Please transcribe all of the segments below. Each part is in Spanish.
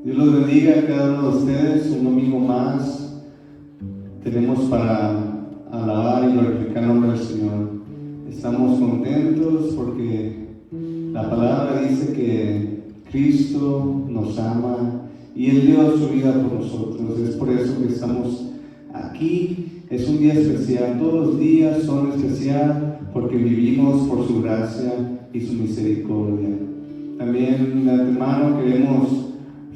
Dios los bendiga a cada uno de ustedes. Un domingo más tenemos para alabar y glorificar el nombre del Señor. Estamos contentos porque la palabra dice que Cristo nos ama y Él dio su vida por nosotros. Es por eso que estamos aquí. Es un día especial. Todos los días son especiales porque vivimos por su gracia y su misericordia. También de antemano queremos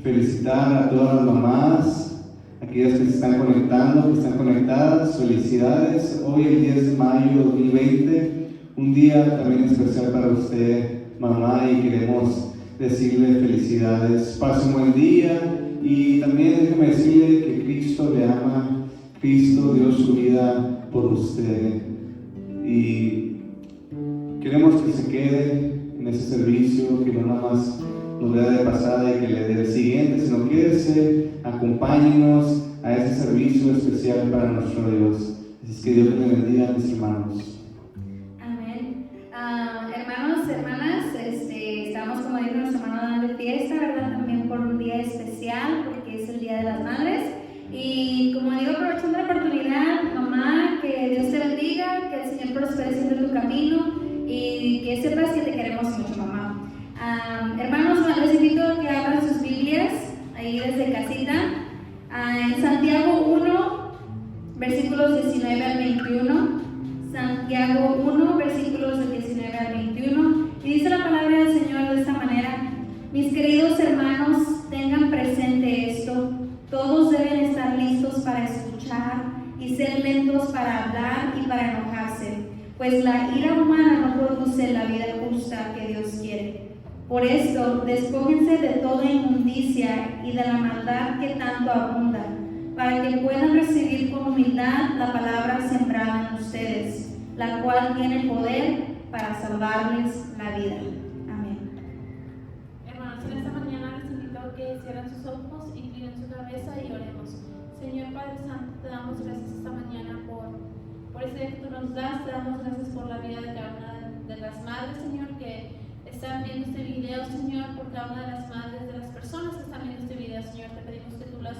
felicitar a todas las mamás, aquellas que se están conectando, que están conectadas. Felicidades. Hoy el 10 de mayo de 2020, un día también especial para usted, mamá, y queremos decirle felicidades. Pase un buen día y también déjeme decirle que Cristo le ama. Cristo dio su vida por usted y queremos que se quede en ese servicio, que no nada más nos vea de pasada y que le dé el siguiente, sino quédese, acompáñenos a este servicio especial para nuestro Dios. Así es que Dios les bendiga a mis hermanos. Amén. Hermanos, hermanas, estamos, como dijo nuestra hermana, dando fiesta, ¿verdad? También por un día especial, porque es el Día de las Madres. Y como digo, aprovechando la oportunidad, mamá, que Dios te bendiga, que el Señor prospere siempre tu camino y que sepas que te queremos mucho, mamá. Hermanos, les invito a que abran sus Biblias ahí desde casita. En Santiago 1, versículos 19 al 21. Santiago 1, versículos del 19 al 21. Y dice la palabra del Señor de esta manera: mis queridos hermanos, tengan presente esto. Todos deben estar listos para escuchar y ser lentos para hablar y para enojarse, pues la ira humana no produce la vida justa que Dios quiere. Por esto, despójense de toda inmundicia y de la maldad que tanto abunda, para que puedan recibir con humildad la palabra sembrada en ustedes, la cual tiene poder para salvarles la vida. Amén. Hermanos, en esta mañana les invito a que cierren sus ojos, inclinen su cabeza y oremos. Señor Padre Santo, te damos gracias esta mañana por este día que tú nos das. Te damos gracias por la vida de cada una de las madres, Señor, que están viendo este video, Señor, por cada una de las madres, de las personas que están viendo este video, Señor. Te pedimos que tú las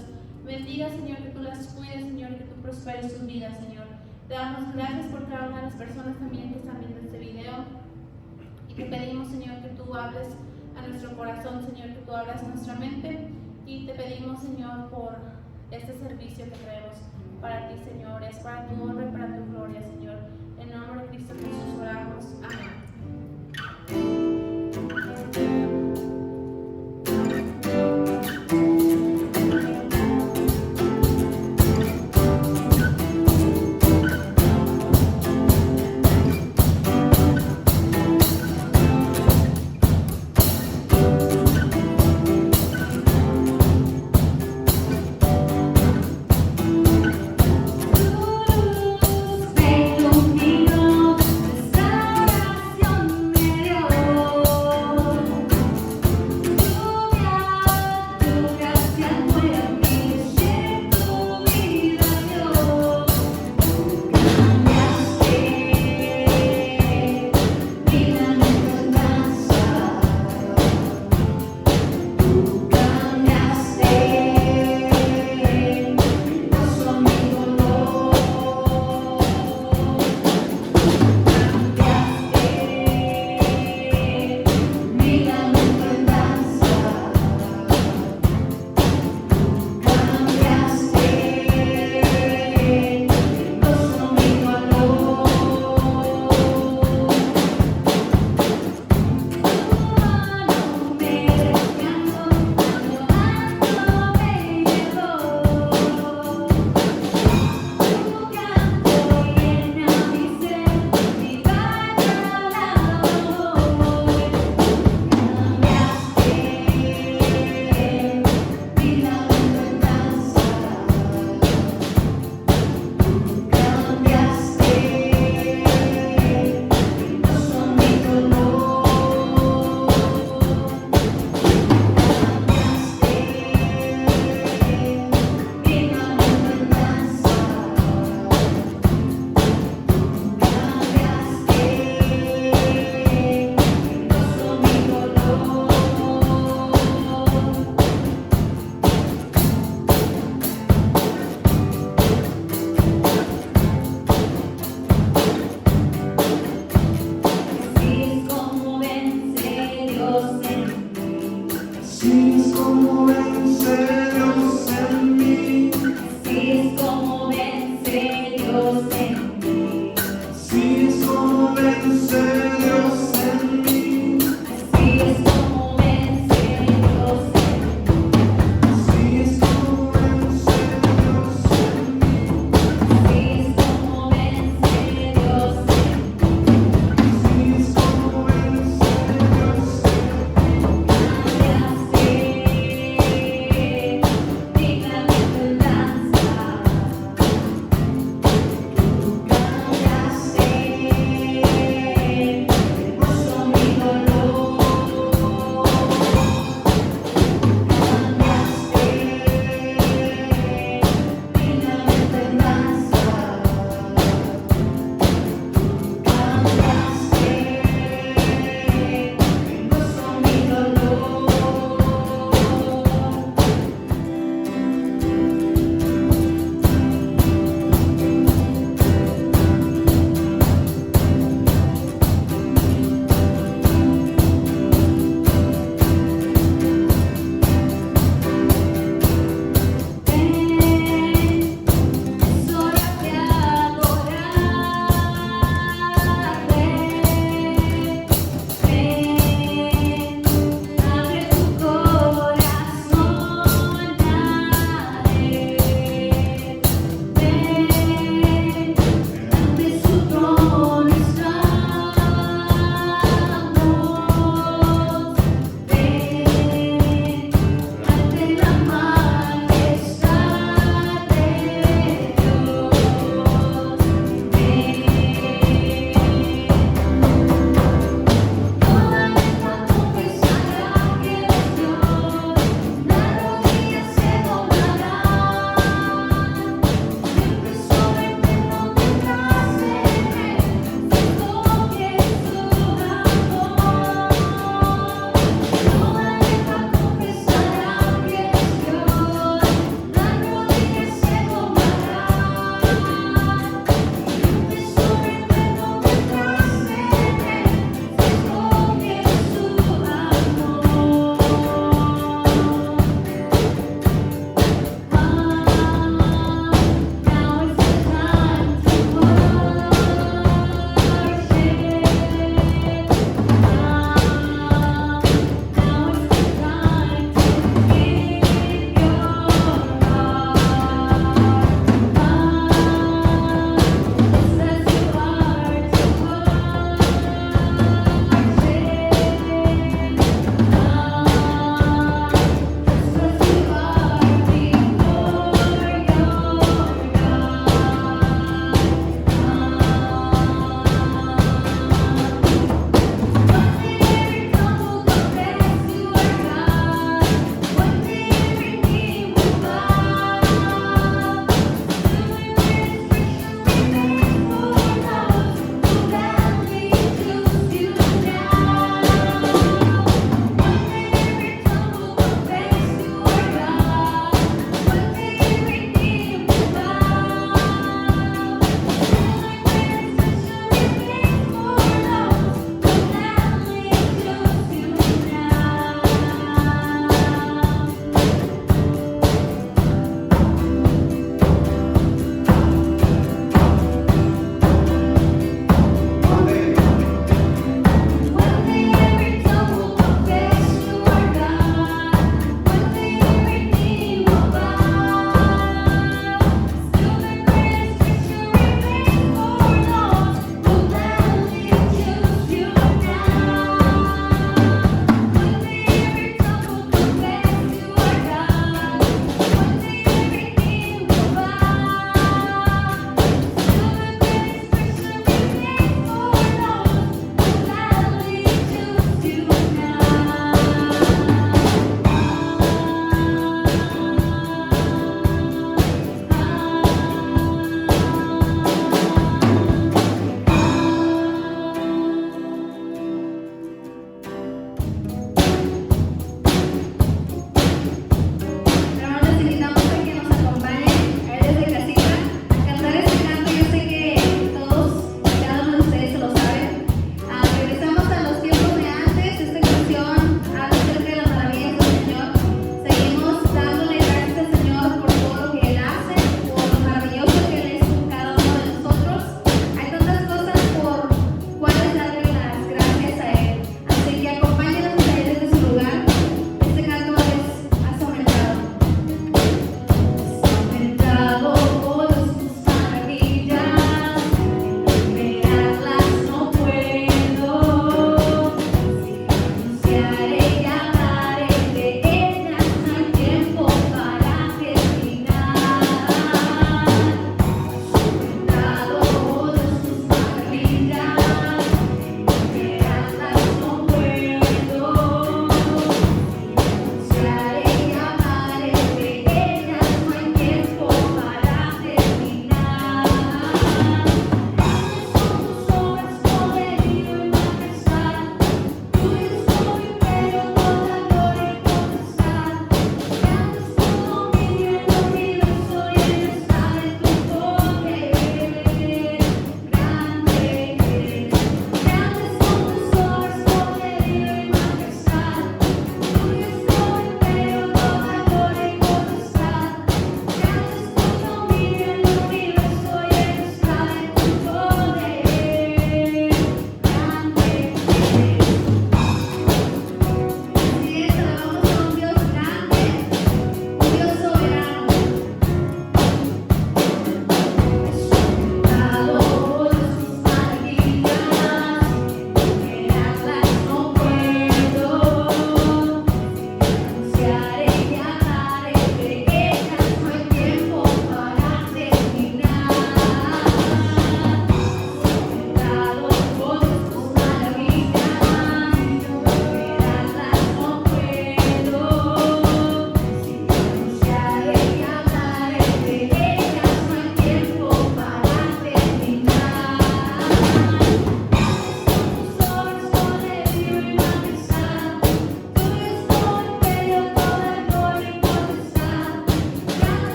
bendigas, Señor, que tú las cuides, Señor, que tú prosperes su vida, Señor. Te damos gracias por cada una de las personas también que están viendo este video. Y te pedimos, Señor, que tú hables a nuestro corazón, Señor, que tú hables a nuestra mente. Y te pedimos, Señor, por este servicio que traemos para ti, Señor. Es para tu honra y para tu gloria, Señor. En nombre de Cristo Jesús oramos. Amén. Ven conmigo, esta oración me dio. Así es como vence Dios en mí. Así es como vence Dios en mí. Así es como vence Dios en mí. Así es como vence Dios en mí. Así es como vence Dios en mí. Así es como vence Dios en mí. Así es como vence Dios en mí. Así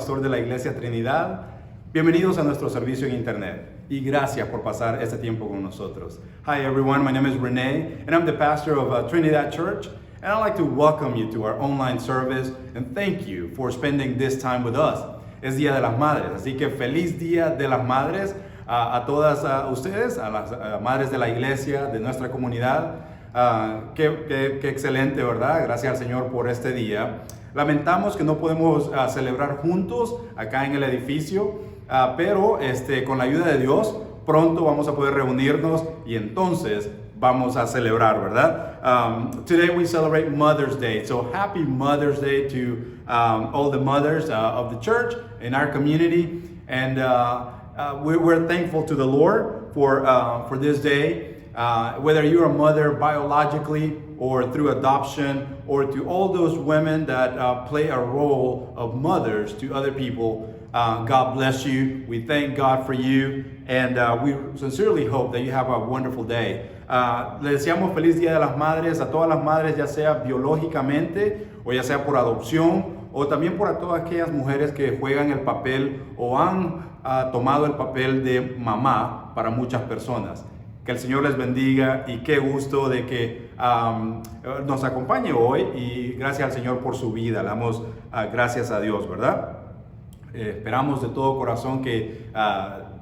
pastor de la Iglesia Trinidad. Bienvenidos a nuestro servicio en internet y gracias por pasar este tiempo con nosotros. Hi everyone, my name is Rene and I'm the pastor of Trinidad Church, and I'd like to welcome you to our online service and thank you for spending this time with us. Es Día de las Madres, así que feliz Día de las Madres a todas ustedes, a las madres de la iglesia, de nuestra comunidad. Qué excelente, ¿verdad? Gracias al Señor por este día. Lamentamos que no podemos celebrar juntos acá en el edificio, pero con la ayuda de Dios pronto vamos a poder reunirnos y entonces vamos a celebrar, ¿verdad? Today we celebrate Mother's Day, so happy Mother's Day to all the mothers of the church in our community, and we're thankful to the Lord for this day. Whether you're a mother biologically or through adoption, or to all those women that play a role of mothers to other people, God bless you. We thank God for you, and we sincerely hope that you have a wonderful day. Le deseamos feliz Día de las Madres a todas las madres, ya sea biológicamente o ya sea por adopción, o también por todas aquellas mujeres que juegan el papel o han tomado el papel de mamá para muchas personas. Que el Señor les bendiga y qué gusto de que nos acompañe hoy, y gracias al Señor por su vida. Le damos gracias a Dios, ¿verdad? Esperamos de todo corazón que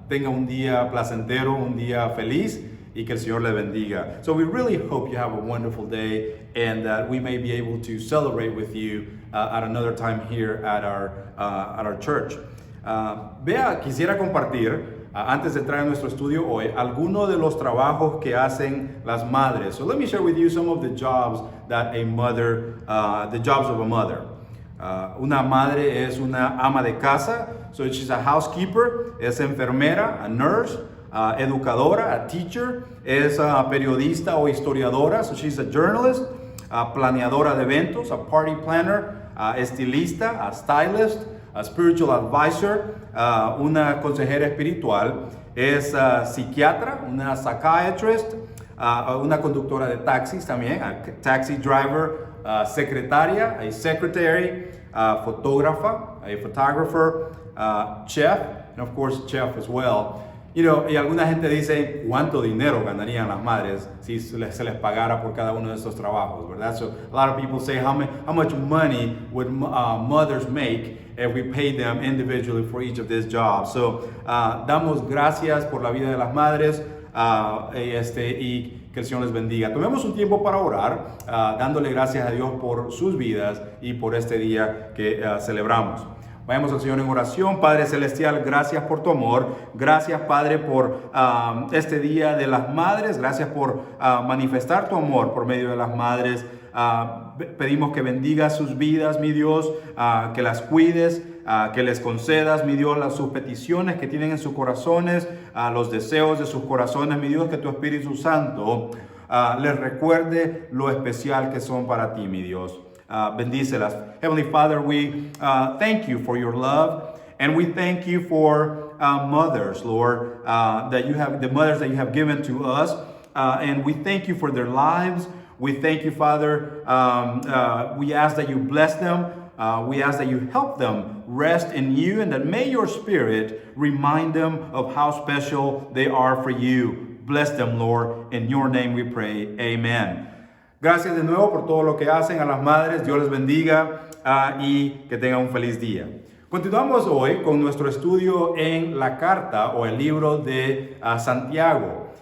tenga un día placentero, un día feliz, y que el Señor le bendiga. So we really hope you have a wonderful day and that we may be able to celebrate with you at another time here at our church. Quisiera compartir antes de entrar en nuestro estudio hoy, algunos de los trabajos que hacen las madres. So let me share with you some of the jobs that the jobs of a mother. Una madre es una ama de casa, so she's a housekeeper, es enfermera, a nurse, educadora, a teacher, es periodista o historiadora, so she's a journalist, planeadora de eventos, a party planner, estilista, a stylist, a spiritual advisor, una consejera espiritual, es psiquiatra, una psychiatrist, una conductora de taxis también, a taxi driver, secretaria, a secretary, fotógrafa, a photographer, chef, and of course chef as well. You know, y alguna gente dice, ¿cuánto dinero ganarían las madres si se les pagara por cada uno de estos trabajos, verdad? So a lot of people say, how much money would mothers make if we pay them individually for each of these jobs? So, damos gracias por la vida de las madres y que el Señor les bendiga. Tomemos un tiempo para orar, dándole gracias a Dios por sus vidas y por este día que celebramos. Vayamos al Señor en oración. Padre Celestial, gracias por tu amor. Gracias, Padre, por este Día de las Madres. Gracias por manifestar tu amor por medio de las madres. Pedimos que bendigas sus vidas, mi Dios, que las cuides, que les concedas, mi Dios, sus peticiones que tienen en sus corazones, los deseos de sus corazones, mi Dios, que tu Espíritu Santo les recuerde lo especial que son para ti, mi Dios. Bendícelas. Heavenly Father, we thank you for your love, and we thank you for mothers, Lord, the mothers that you have given to us, and we thank you for their lives. We thank you, Father. We ask that you bless them. We ask that you help them rest in you, and that may your Spirit remind them of how special they are for you. Bless them, Lord. In your name we pray. Amen. Gracias de nuevo por todo lo que hacen a las madres. Dios les bendiga y que tengan un feliz día. Continuamos hoy con nuestro estudio en la carta o el libro de Santiago.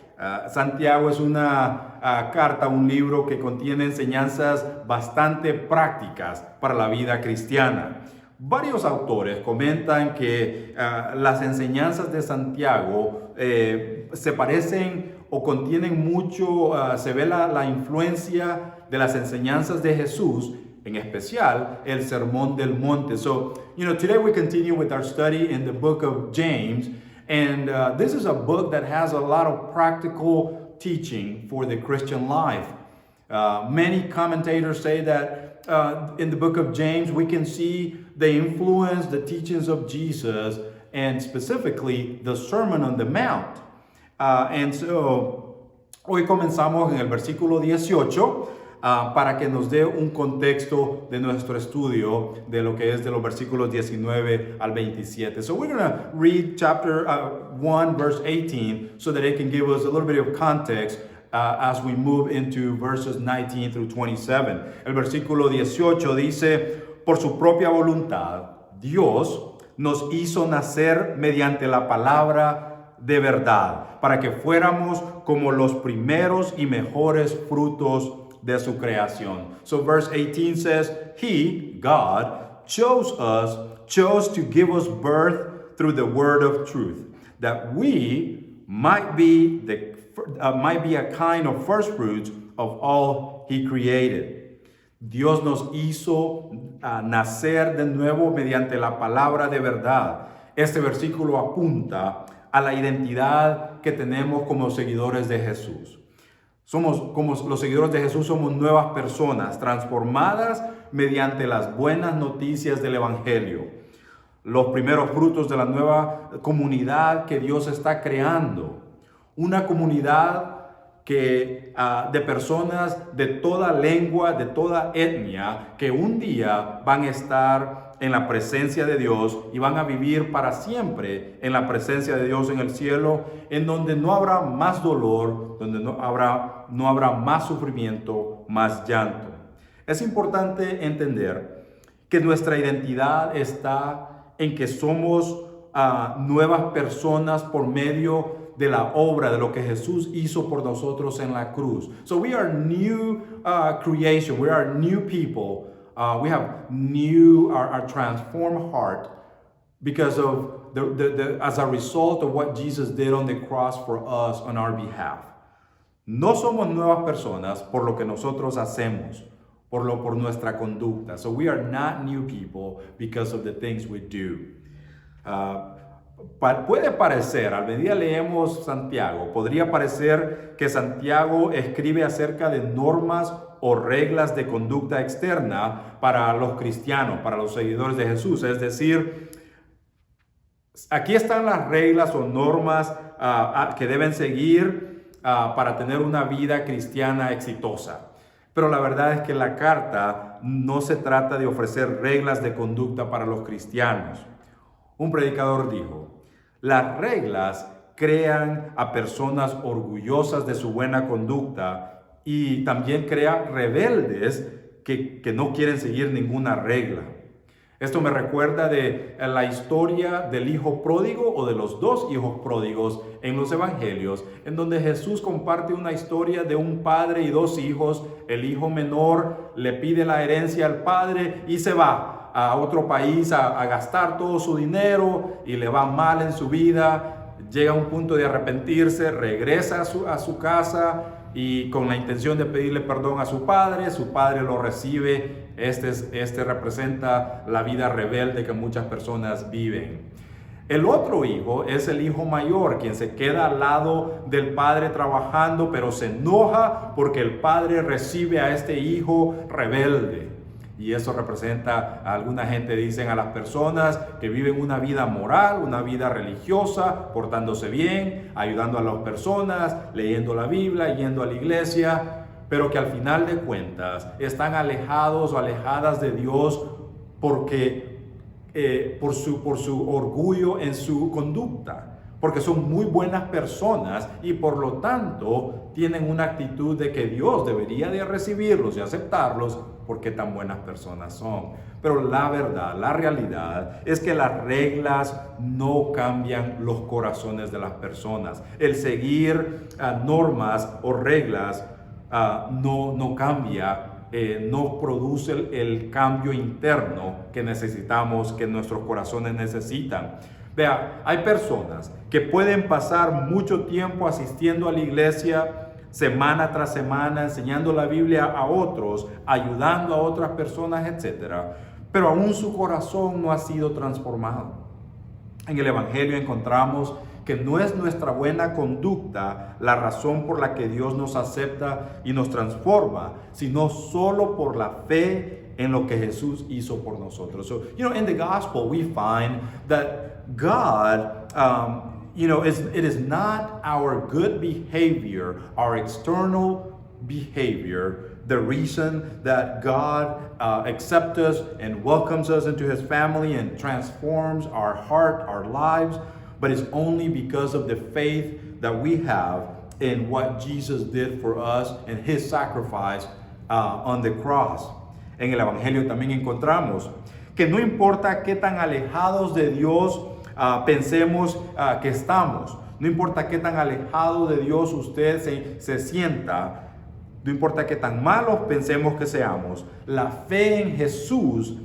Santiago es una carta, un libro que contiene enseñanzas bastante prácticas para la vida cristiana. Varios autores comentan que las enseñanzas de Santiago se parecen o contienen mucho, se ve la influencia de las enseñanzas de Jesús, en especial el Sermón del Monte. So, today we continue with our study in the book of James, and this is a book that has a lot of practical teaching for the Christian life. Many commentators say that in the book of James we can see the influence, the teachings of Jesus, and specifically the Sermon on the Mount. And so, hoy comenzamos en el versículo 18 para que nos dé un contexto de nuestro estudio de lo que es de los versículos 19 al 27. So we're going to read chapter 1, verse 18, so that it can give us a little bit of context as we move into verses 19 through 27. El versículo 18 dice, por su propia voluntad, Dios nos hizo nacer mediante la palabra de verdad, para que fuéramos como los primeros y mejores frutos de su creación. So verse 18 says, He, God, chose to give us birth through the word of truth, that we might be a kind of first fruits of all He created. Dios nos hizo nacer de nuevo mediante la palabra de verdad. Este versículo apunta a la identidad que tenemos como seguidores de Jesús. Como los seguidores de Jesús, somos nuevas personas transformadas mediante las buenas noticias del Evangelio. Los primeros frutos de la nueva comunidad que Dios está creando. Una comunidad de personas de toda lengua, de toda etnia, que un día van a estar en la presencia de Dios y van a vivir para siempre en la presencia de Dios en el cielo, en donde no habrá más dolor, donde no habrá más sufrimiento, más llanto. Es importante entender que nuestra identidad está en que somos nuevas personas por medio de la obra, de lo que Jesús hizo por nosotros en la cruz. So we are new creation, we are new people. We have our transformed heart because of as a result of what Jesus did on the cross for us on our behalf. No somos nuevas personas por lo que nosotros hacemos, por nuestra conducta. So we are not new people because of the things we do. Puede parecer, al medida leemos Santiago, podría parecer que Santiago escribe acerca de normas o reglas de conducta externa para los cristianos, para los seguidores de Jesús. Es decir, aquí están las reglas o normas que deben seguir para tener una vida cristiana exitosa. Pero la verdad es que la carta no se trata de ofrecer reglas de conducta para los cristianos. Un predicador dijo, las reglas crean a personas orgullosas de su buena conducta y también crea rebeldes que no quieren seguir ninguna regla. Esto me recuerda de la historia del hijo pródigo o de los dos hijos pródigos en los evangelios, en donde Jesús comparte una historia de un padre y dos hijos. El hijo menor le pide la herencia al padre y se va a otro país a gastar todo su dinero y le va mal en su vida. Llega a un punto de arrepentirse, regresa a su casa y con la intención de pedirle perdón a su padre lo recibe. Este representa la vida rebelde que muchas personas viven. El otro hijo es el hijo mayor, quien se queda al lado del padre trabajando, pero se enoja porque el padre recibe a este hijo rebelde. Y eso representa, alguna gente dicen, a las personas que viven una vida moral, una vida religiosa, portándose bien, ayudando a las personas, leyendo la Biblia, yendo a la iglesia, pero que al final de cuentas están alejados o alejadas de Dios porque por su orgullo en su conducta, porque son muy buenas personas y por lo tanto tienen una actitud de que Dios debería de recibirlos y aceptarlos porque tan buenas personas son. Pero la verdad, la realidad es que las reglas no cambian los corazones de las personas. El seguir normas o reglas no cambia, no produce el cambio interno que necesitamos, que nuestros corazones necesitan. Vea, hay personas que pueden pasar mucho tiempo asistiendo a la iglesia, semana tras semana, enseñando la Biblia a otros, ayudando a otras personas, etc. Pero aún su corazón no ha sido transformado. En el Evangelio encontramos que no es nuestra buena conducta la razón por la que Dios nos acepta y nos transforma, sino solo por la fe en lo que Jesús hizo por nosotros. So, in the gospel we find that God, it is not our good behavior, our external behavior the reason that God accepts us and welcomes us into his family and transforms our heart, our lives, but it's only because of the faith that we have in what Jesus did for us and his sacrifice on the cross. En el Evangelio también encontramos que no importa qué tan alejados de Dios pensemos que estamos, no importa qué tan alejado de Dios usted se sienta, no importa qué tan malos pensemos que seamos, la fe en Jesús,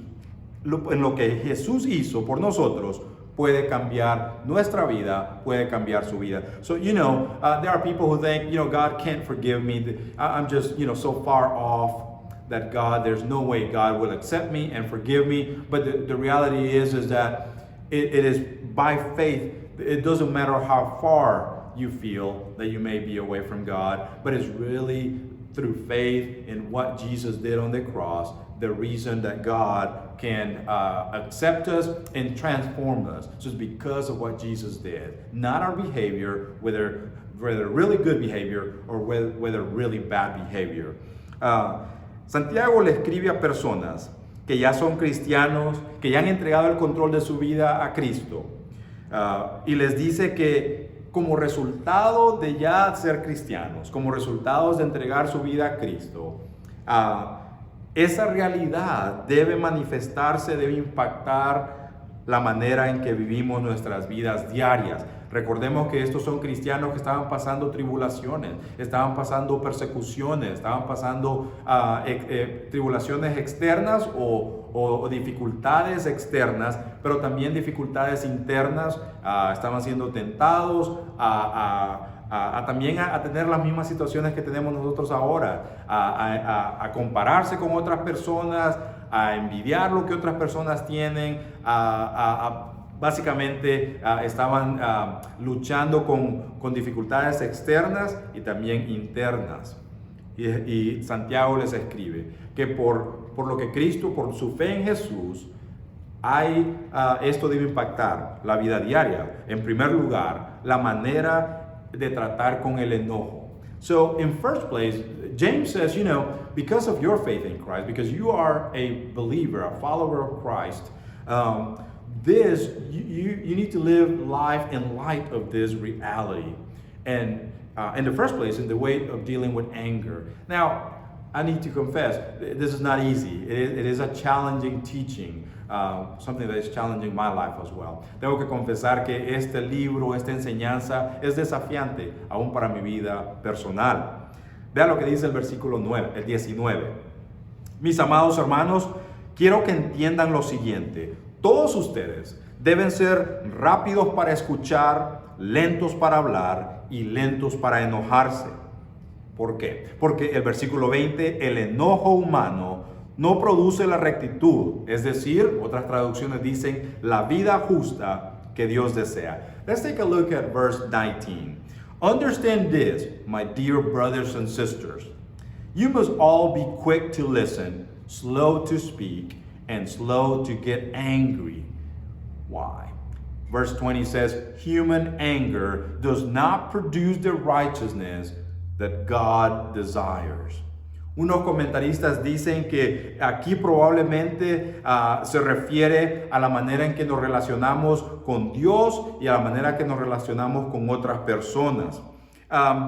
en lo que Jesús hizo por nosotros, puede cambiar nuestra vida, puede cambiar su vida. So, there are people who think, God can't forgive me. I'm just, so far off that there's no way God will accept me and forgive me. But the reality is that it is by faith. It doesn't matter how far you feel that you may be away from God, but it's really through faith in what Jesus did on the cross, the reason that God can accept us and transform us. So it's because of what Jesus did, not our behavior, whether really good behavior or whether really bad behavior. Santiago le escribe a personas que ya son cristianos, que ya han entregado el control de su vida a Cristo, y les dice que como resultado de ya ser cristianos, como resultados de entregar su vida a Cristo, esa realidad debe manifestarse, debe impactar la manera en que vivimos nuestras vidas diarias. Recordemos que estos son cristianos que estaban pasando tribulaciones, estaban pasando persecuciones, estaban pasando tribulaciones externas o dificultades externas, pero también dificultades internas. Estaban siendo tentados también a tener las mismas situaciones que tenemos nosotros ahora, a compararse con otras personas, a envidiar lo que otras personas tienen, básicamente estaban luchando con dificultades externas y también internas. Y Santiago les escribe que por lo que Cristo, por su fe en Jesús, esto debe impactar la vida diaria. En primer lugar, la manera de tratar con el enojo. So in first place, James says, because of your faith in Christ, because you are a believer, a follower of Christ, you need to live life in light of this reality. And in the first place, in the way of dealing with anger. Now, I need to confess, this is not easy. It is a challenging teaching, something that is challenging my life as well. Tengo que confesar que este libro, esta enseñanza es desafiante, aún para mi vida personal. Vean lo que dice el versículo 19. Mis amados hermanos, quiero que entiendan lo siguiente. Todos ustedes deben ser rápidos para escuchar, lentos para hablar y lentos para enojarse. ¿Por qué? Porque el versículo 20, el enojo humano no produce la rectitud, es decir, otras traducciones dicen la vida justa que Dios desea. Let's take a look at verse 19. Understand this, my dear brothers and sisters. You must all be quick to listen, slow to speak, and slow to get angry. Why? Verse 20 says, human anger does not produce the righteousness that God desires. Unos comentaristas dicen que aquí probablemente se refiere a la manera en que nos relacionamos con Dios y a la manera que nos relacionamos con otras personas.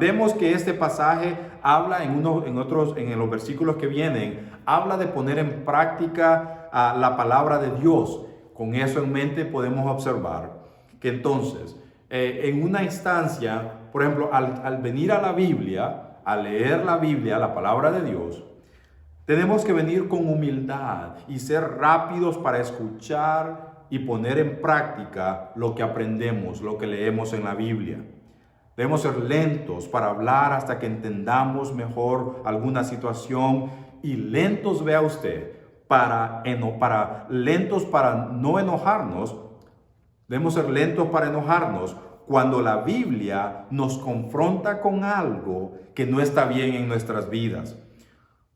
Vemos que este pasaje habla en los versículos que vienen, habla de poner en práctica la palabra de Dios. Con eso en mente podemos observar que entonces, en una instancia, por ejemplo, al venir a la Biblia, a leer la Biblia, la palabra de Dios, tenemos que venir con humildad y ser rápidos para escuchar y poner en práctica lo que aprendemos, lo que leemos en la Biblia. Debemos ser lentos para hablar hasta que entendamos mejor alguna situación y lentos, vea usted, lentos para no enojarnos. Debemos ser lentos para enojarnos cuando la Biblia nos confronta con algo que no está bien en nuestras vidas.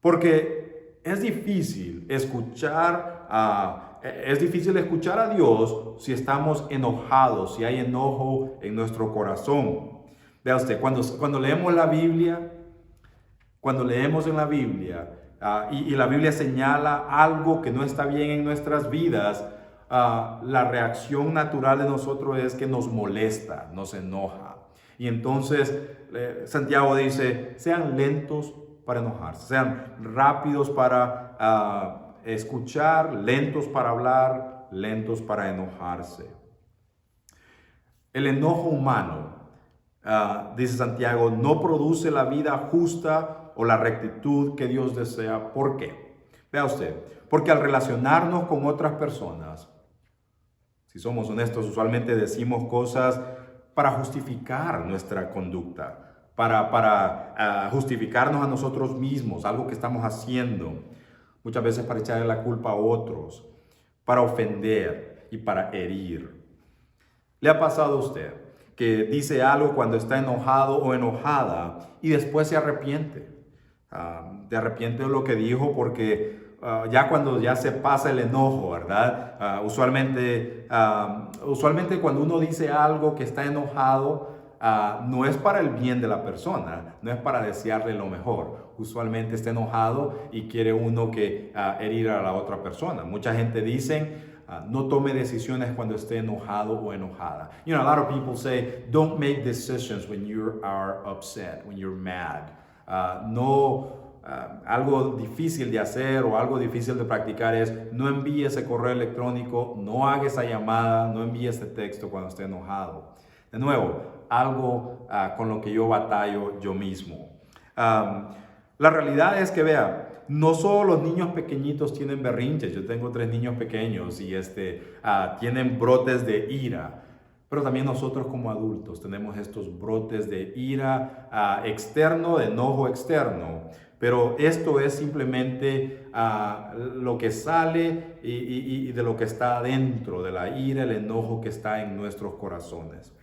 Porque es difícil escuchar a Dios si estamos enojados, si hay enojo en nuestro corazón. Vea usted, cuando leemos la Biblia, cuando leemos en la Biblia y la Biblia señala algo que no está bien en nuestras vidas, la reacción natural de nosotros es que nos molesta, nos enoja. Y entonces Santiago dice, sean lentos para enojarse, sean rápidos para escuchar, lentos para hablar, lentos para enojarse. El enojo humano, dice Santiago, no produce la vida justa o la rectitud que Dios desea. ¿Por qué? Vea usted, porque al relacionarnos con otras personas, si somos honestos, usualmente decimos cosas para justificar nuestra conducta, para justificarnos a nosotros mismos, algo que estamos haciendo, muchas veces para echarle la culpa a otros, para ofender y para herir. ¿Le ha pasado a usted que dice algo cuando está enojado o enojada y después se arrepiente? Se arrepiente de lo que dijo porque ya cuando ya se pasa el enojo, ¿verdad? Usualmente cuando uno dice algo que está enojado, no es para el bien de la persona, no es para desearle lo mejor. Usualmente está enojado y quiere uno que herir a la otra persona. Mucha gente dice, no tome decisiones cuando esté enojado o enojada. You know, a lot of people say, don't make decisions when you are upset, when you're mad. Algo difícil de hacer o algo difícil de practicar es no envíe ese correo electrónico, no haga esa llamada, no envíe ese texto cuando esté enojado. De nuevo, algo con lo que yo batallo yo mismo. La realidad es que, vea, no solo los niños pequeñitos tienen berrinches. Yo tengo 3 niños pequeños y tienen brotes de ira. Pero también nosotros como adultos tenemos estos brotes de ira externo, de enojo externo. Pero esto es simplemente lo que sale y de lo que está adentro, de la ira, el enojo que está en nuestros corazones.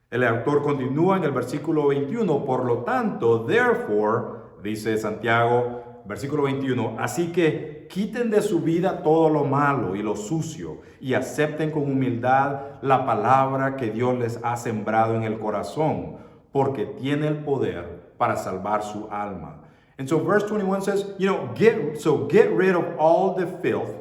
El autor continúa en el versículo 21, por lo tanto, therefore, dice Santiago, versículo 21, así que quiten de su vida todo lo malo y lo sucio y acepten con humildad la palabra que Dios les ha sembrado en el corazón, porque tiene el poder para salvar su alma. And so verse 21 says, get rid of all the filth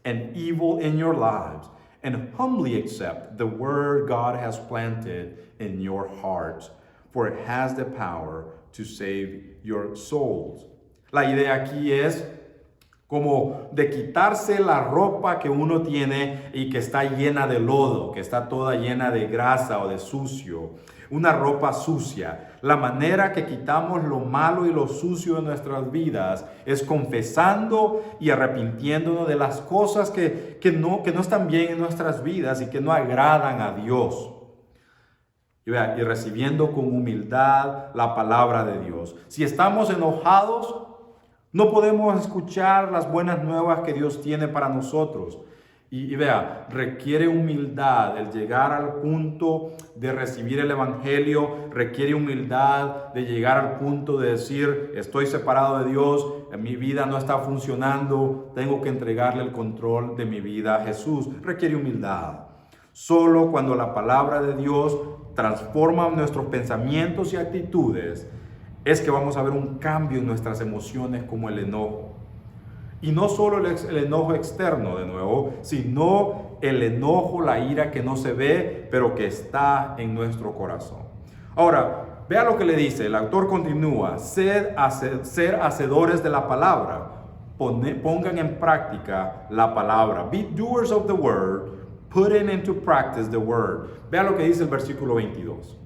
and evil in your lives and humbly accept the word God has planted in your hearts, for it has the power to save your souls. La idea aquí es como de quitarse la ropa que uno tiene y que está llena de lodo, que está toda llena de grasa o de sucio. Una ropa sucia. La manera que quitamos lo malo y lo sucio de nuestras vidas es confesando y arrepintiéndonos de las cosas que no están bien en nuestras vidas y que no agradan a Dios. Y recibiendo con humildad la palabra de Dios. Si estamos enojados, no podemos escuchar las buenas nuevas que Dios tiene para nosotros. Y requiere humildad el llegar al punto de recibir el evangelio, requiere humildad de llegar al punto de decir, estoy separado de Dios, mi vida no está funcionando, tengo que entregarle el control de mi vida a Jesús. Requiere humildad. Solo cuando la palabra de Dios transforma nuestros pensamientos y actitudes, es que vamos a ver un cambio en nuestras emociones como el enojo. Y no solo el enojo externo, de nuevo, sino el enojo, la ira que no se ve, pero que está en nuestro corazón. Ahora, vea lo que le dice, el autor continúa, ser hacedores de la palabra, pongan en práctica la palabra. Be doers of the word, putting into practice the word. Vea lo que dice el versículo 22.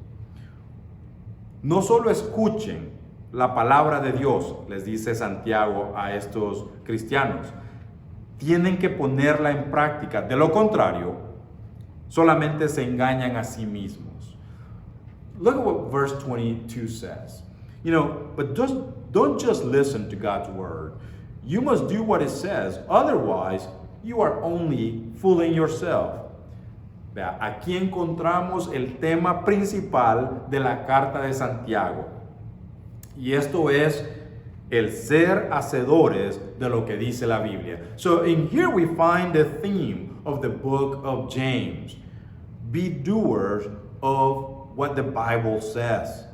No solo escuchen la palabra de Dios, les dice Santiago a estos cristianos, tienen que ponerla en práctica. De lo contrario, solamente se engañan a sí mismos. Look at what verse 22 says. But don't just listen to God's word. You must do what it says. Otherwise, you are only fooling yourself. Vea, aquí encontramos el tema principal de la carta de Santiago. Y esto es el ser hacedores de lo que dice la Biblia. So in here we find the theme of the book of James. Be doers of what the Bible says.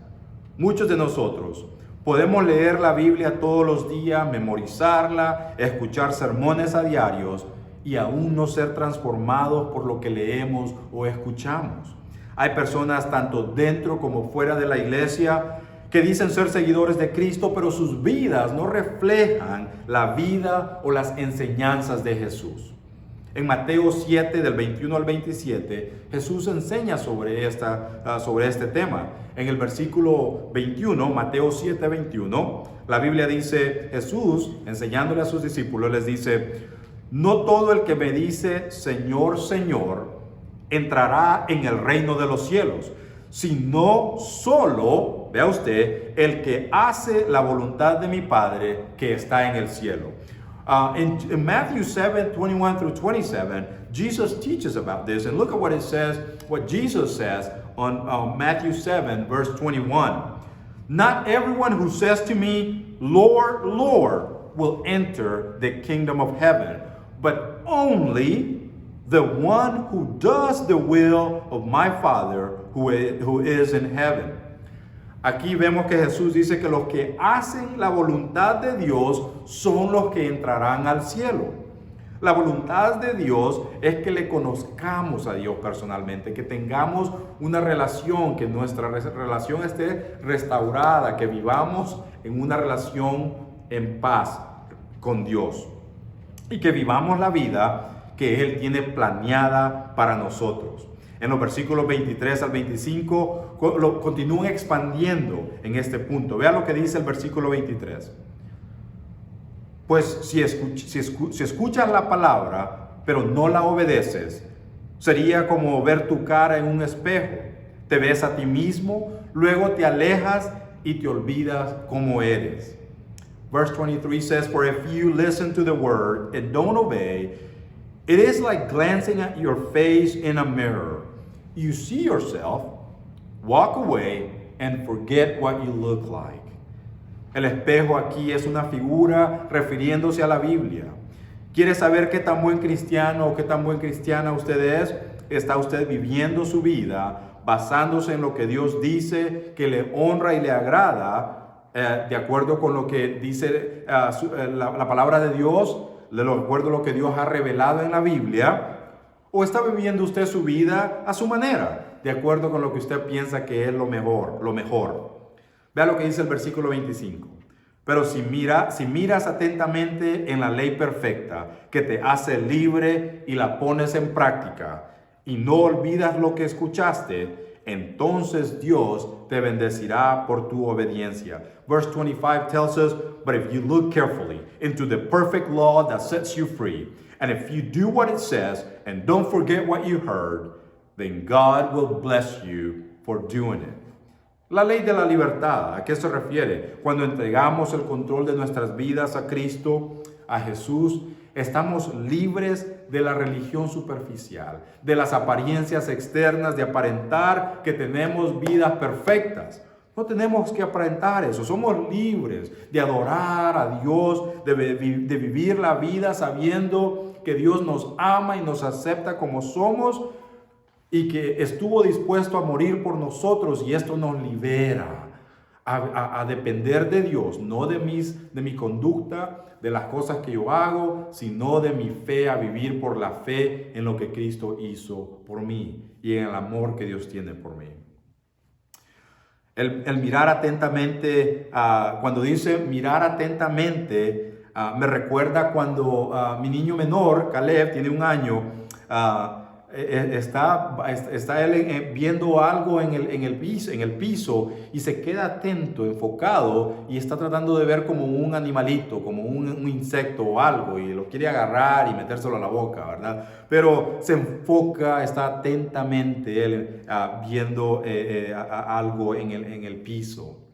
Muchos de nosotros Podemos leer la Biblia todos los días, memorizarla, escuchar sermones a diarios y aún no ser transformados por lo que leemos o escuchamos. Hay personas tanto dentro como fuera de la iglesia que dicen ser seguidores de Cristo, pero sus vidas no reflejan la vida o las enseñanzas de Jesús. En Mateo 7, del 21 al 27, Jesús enseña sobre este tema. En el versículo 21, Mateo 7, 21, la Biblia dice, Jesús, enseñándole a sus discípulos, les dice, no todo el que me dice, Señor, Señor, entrará en el reino de los cielos, sino solo, vea usted, el que hace la voluntad de mi Padre que está en el cielo. In Matthew 7, 21 through 27, Jesus teaches about this. And look at what it says, what Jesus says on Matthew 7, verse 21. Not everyone who says to me, Lord, Lord, will enter the kingdom of heaven, but only the one who does the will of my Father who is in heaven. Aquí vemos que Jesús dice que los que hacen la voluntad de Dios son los que entrarán al cielo. La voluntad de Dios es que le conozcamos a Dios personalmente, que tengamos una relación, que nuestra relación esté restaurada, que vivamos en una relación en paz con Dios y que vivamos la vida que Él tiene planeada para nosotros. En los versículos 23 al 25 continúan expandiendo en este punto. Vea lo que dice el versículo 23. Pues si escuchas la palabra, pero no la obedeces, sería como ver tu cara en un espejo. Te ves a ti mismo, luego te alejas y te olvidas cómo eres. Verse 23 says, for if you listen to the word and don't obey, it is like glancing at your face in a mirror. You see yourself, walk away, and forget what you look like. El espejo aquí es una figura refiriéndose a la Biblia. ¿Quiere saber qué tan buen cristiano o qué tan buen cristiana usted es? ¿Está usted viviendo su vida basándose en lo que Dios dice, que le honra y le agrada, de acuerdo con lo que dice la palabra de Dios, de acuerdo a lo que Dios ha revelado en la Biblia? ¿O está viviendo usted su vida a su manera, de acuerdo con lo que usted piensa que es lo mejor? Vea lo que dice el versículo 25. Pero si miras atentamente en la ley perfecta, que te hace libre y la pones en práctica, y no olvidas lo que escuchaste, entonces Dios te bendecirá por tu obediencia. Verse 25 tells us, but if you look carefully into the perfect law that sets you free, and if you do what it says and don't forget what you heard, then God will bless you for doing it. La ley de la libertad, ¿a qué se refiere? Cuando entregamos el control de nuestras vidas a Cristo, a Jesús, estamos libres de la religión superficial, de las apariencias externas, de aparentar que tenemos vidas perfectas. No tenemos que aparentar eso, somos libres de adorar a Dios, de vivir la vida sabiendo que Dios nos ama y nos acepta como somos y que estuvo dispuesto a morir por nosotros, y esto nos libera a depender de Dios, no de mi conducta, de las cosas que yo hago, sino de mi fe, a vivir por la fe en lo que Cristo hizo por mí y en el amor que Dios tiene por mí. El mirar atentamente, cuando dice mirar atentamente, me recuerda cuando mi niño menor, Caleb, tiene 1 año, está él viendo algo en el piso y se queda atento, enfocado, y está tratando de ver como un animalito, como un insecto o algo, y lo quiere agarrar y metérselo a la boca, ¿verdad? Pero se enfoca, está atentamente él viendo algo en el piso.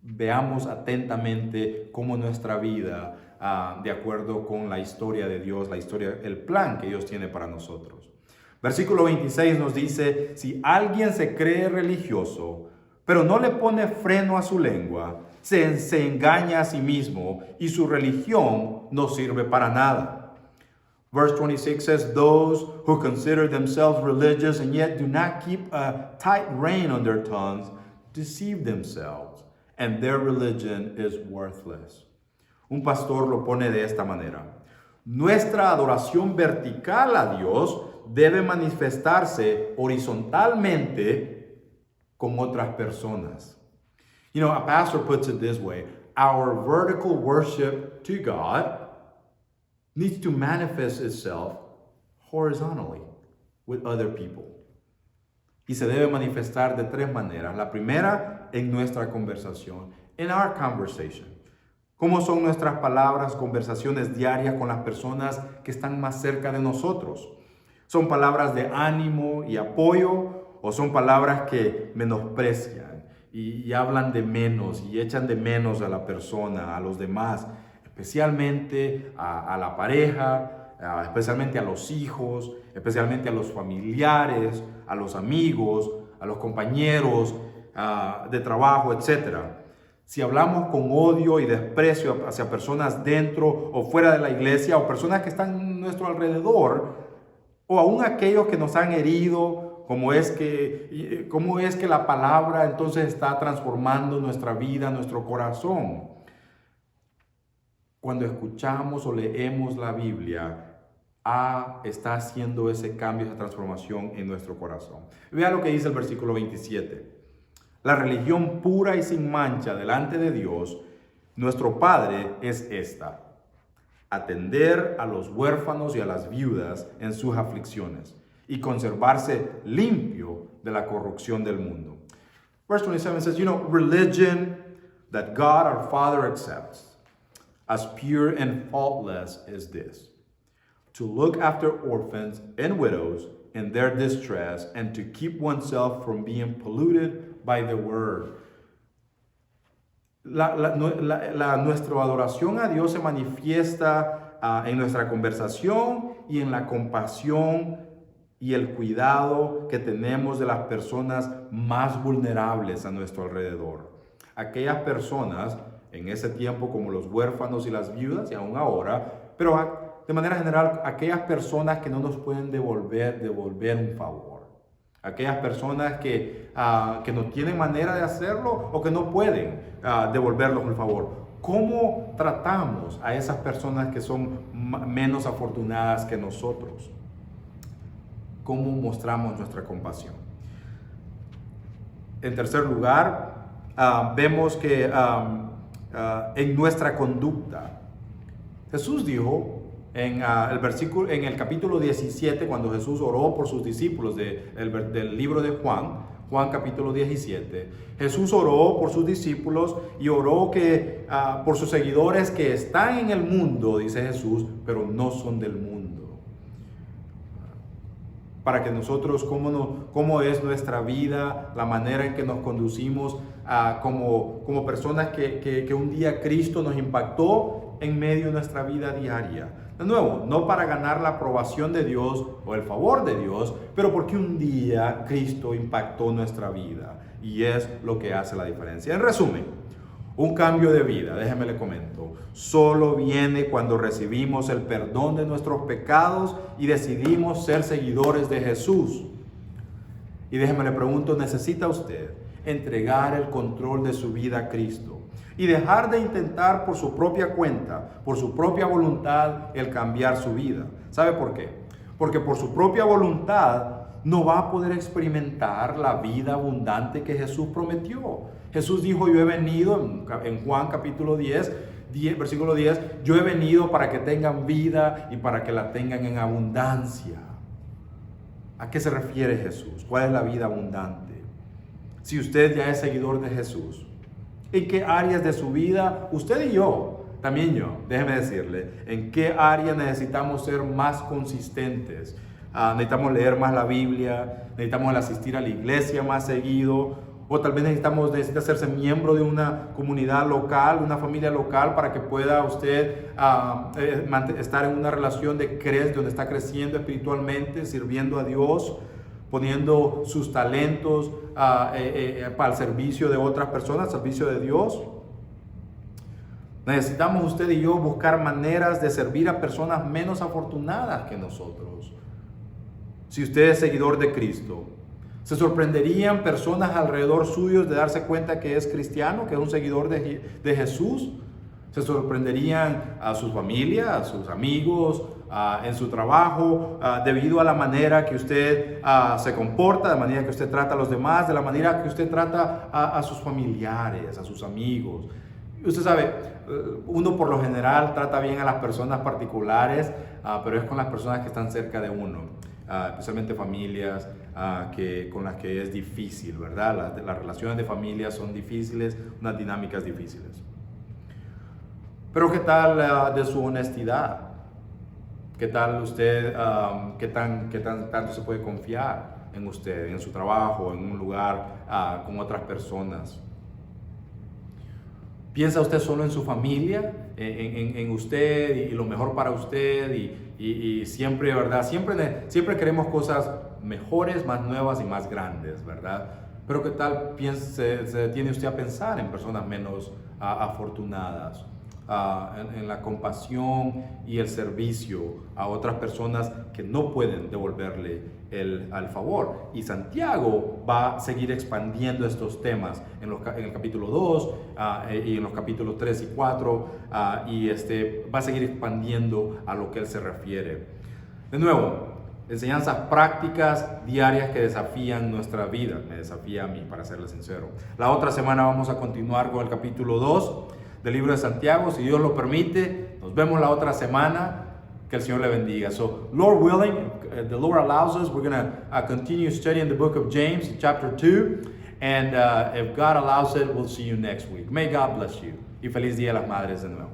Veamos atentamente cómo nuestra vida, de acuerdo con la historia de Dios, el plan que Dios tiene para nosotros. Versículo 26 nos dice, si alguien se cree religioso, pero no le pone freno a su lengua, se engaña a sí mismo y su religión no sirve para nada. Verse 26 says, those who consider themselves religious and yet do not keep a tight rein on their tongues deceive themselves, and their religion is worthless. Un pastor lo pone de esta manera: nuestra adoración vertical a Dios debe manifestarse horizontalmente con otras personas. You know, a pastor puts it this way: our vertical worship to God needs to manifest itself horizontally with other people. Y se debe manifestar de tres maneras. La primera, en nuestra conversación, in our conversation. ¿Cómo son nuestras palabras, conversaciones diarias con las personas que están más cerca de nosotros? ¿Son palabras de ánimo y apoyo o son palabras que menosprecian y hablan de menos y echan de menos a la persona, a los demás, especialmente a la pareja, especialmente a los hijos, especialmente a los familiares, a los amigos, a los compañeros de trabajo, etcétera? Si hablamos con odio y desprecio hacia personas dentro o fuera de la iglesia, o personas que están a nuestro alrededor, o aún aquellos que nos han herido, ¿cómo es que la palabra entonces está transformando nuestra vida, nuestro corazón? Cuando escuchamos o leemos la Biblia, está haciendo ese cambio, esa transformación en nuestro corazón. Vea lo que dice el versículo 27. La religión pura y sin mancha delante de Dios, nuestro Padre, es esta: atender a los huérfanos y a las viudas en sus aflicciones y conservarse limpio de la corrupción del mundo. Verse 27 says, you know, religion that God our Father accepts as pure and faultless is this: to look after orphans and widows in their distress and to keep oneself from being polluted by the word. Nuestra adoración a Dios se manifiesta en nuestra conversación y en la compasión y el cuidado que tenemos de las personas más vulnerables a nuestro alrededor. Aquellas personas en ese tiempo como los huérfanos y las viudas, y aún ahora, pero de manera general aquellas personas que no nos pueden devolver un favor. Aquellas personas que no tienen manera de hacerlo o que no pueden devolvernos el favor. ¿Cómo tratamos a esas personas que son menos afortunadas que nosotros? ¿Cómo mostramos nuestra compasión? En tercer lugar, vemos que en nuestra conducta, Jesús dijo en el capítulo 17, cuando Jesús oró por sus discípulos del libro de Juan capítulo 17, Jesús oró por sus discípulos y oró por sus seguidores que están en el mundo, dice Jesús, pero no son del mundo. Para que nosotros, cómo es nuestra vida, la manera en que nos conducimos como personas que un día Cristo nos impactó en medio de nuestra vida diaria. De nuevo, no para ganar la aprobación de Dios o el favor de Dios, pero porque un día Cristo impactó nuestra vida y es lo que hace la diferencia. En resumen, un cambio de vida, déjeme le comento, solo viene cuando recibimos el perdón de nuestros pecados y decidimos ser seguidores de Jesús. Y déjeme le pregunto, ¿necesita usted entregar el control de su vida a Cristo y dejar de intentar por su propia cuenta, por su propia voluntad, el cambiar su vida? ¿Sabe por qué? Porque por su propia voluntad no va a poder experimentar la vida abundante que Jesús prometió. Jesús dijo, yo he venido, en Juan capítulo 10, versículo 10, yo he venido para que tengan vida y para que la tengan en abundancia. ¿A qué se refiere Jesús? ¿Cuál es la vida abundante? Si usted ya es seguidor de Jesús, ¿en qué áreas de su vida, usted y yo, también yo, déjeme decirle, en qué áreas necesitamos ser más consistentes? Necesitamos leer más la Biblia, necesitamos asistir a la iglesia más seguido, o tal vez necesita hacerse miembro de una comunidad local, una familia local, para que pueda usted estar en una relación donde está creciendo espiritualmente, sirviendo a Dios, poniendo sus talentos para el servicio de otras personas, al servicio de Dios. Necesitamos usted y yo buscar maneras de servir a personas menos afortunadas que nosotros. Si usted es seguidor de Cristo, ¿Se sorprenderían personas alrededor suyos de darse cuenta que es cristiano, que es un seguidor de Jesús? ¿Se sorprenderían a su familia, a sus amigos, en su trabajo, debido a la manera que usted se comporta, de la manera que usted trata a los demás, de la manera que usted trata a sus familiares, a sus amigos? Usted sabe, uno por lo general trata bien a las personas particulares, pero es con las personas que están cerca de uno, especialmente familias con las que es difícil, ¿verdad? Las relaciones de familia son difíciles, unas dinámicas difíciles. Pero ¿qué tal de su honestidad? ¿Qué tal usted, qué tanto se puede confiar en usted, en su trabajo, en un lugar con otras personas? ¿Piensa usted solo en su familia, en usted y lo mejor para usted? Y siempre, ¿verdad? Siempre queremos cosas mejores, más nuevas y más grandes, ¿verdad? Pero ¿qué tal se detiene usted a pensar en personas menos afortunadas? En la compasión y el servicio a otras personas que no pueden devolverle el favor. Y Santiago va a seguir expandiendo estos temas en el capítulo 2 y en los capítulos 3 y 4 y va a seguir expandiendo a lo que él se refiere. De nuevo, enseñanzas prácticas diarias que desafían nuestra vida. Me desafía a mí, para serle sincero. La otra semana vamos a continuar con el capítulo 2 del libro de Santiago. Si Dios lo permite, nos vemos la otra semana. Que el Señor le bendiga. So, Lord willing, if the Lord allows us, we're going to continue studying the book of James, chapter 2. And if God allows it, we'll see you next week. May God bless you. Y feliz Día de las Madres de nuevo.